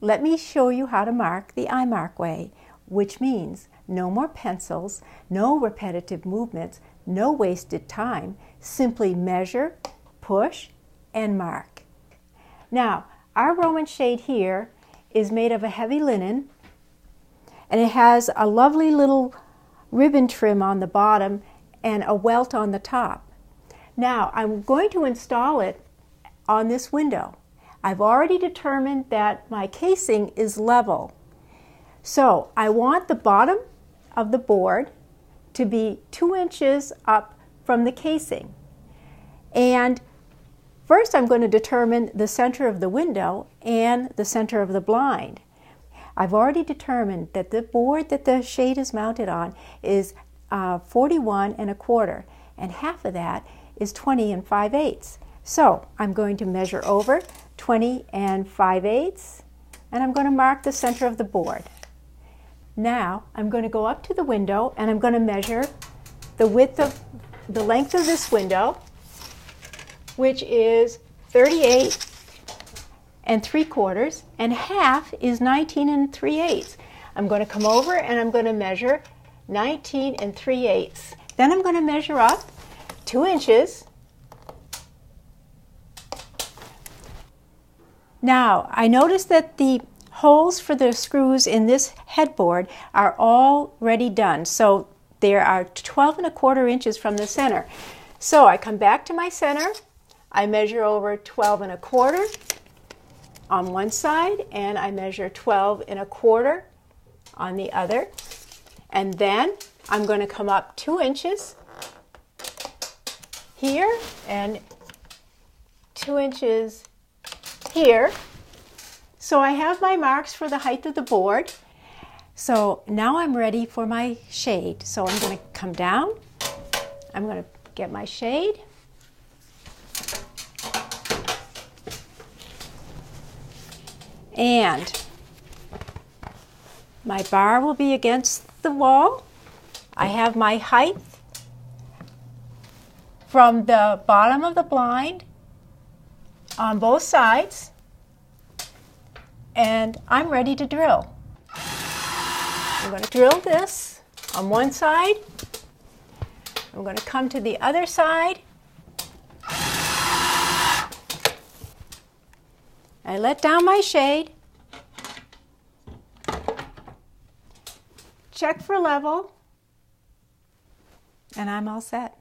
let me show you how to mark the iMark way, which means no more pencils, no repetitive movements, no wasted time. Simply measure, push, and mark. Now, our Roman shade here is made of a heavy linen, and it has a lovely little ribbon trim on the bottom and a welt on the top. Now, I'm going to install it on this window. I've already determined that my casing is level. So I want the bottom of the board to be 2 inches up from the casing. And first I'm going to determine the center of the window and the center of the blind. I've already determined that the board that the shade is mounted on is 41 1/4, and half of that is 20 5/8. So I'm going to measure over 20 5/8, and I'm going to mark the center of the board. Now I'm going to go up to the window and I'm going to measure the length of this window, which is 38 3/4, and half is 19 3/8. I'm going to come over and I'm going to measure 19 3/8. Then I'm going to measure up 2 inches. Now, I noticed that the holes for the screws in this headboard are already done. So there are 12 1/4 inches from the center. So I come back to my center, I measure over 12 1/4 on one side, and I measure 12 1/4 on the other. And then I'm going to come up 2 inches here and 2 inches here. So I have my marks for the height of the board. So now I'm ready for my shade. So I'm going to come down. I'm going to get my shade. And my bar will be against the wall. I have my height from the bottom of the blind on both sides, and I'm ready to drill. I'm going to drill this on one side. I'm going to come to the other side. I let down my shade. Check for level, and I'm all set.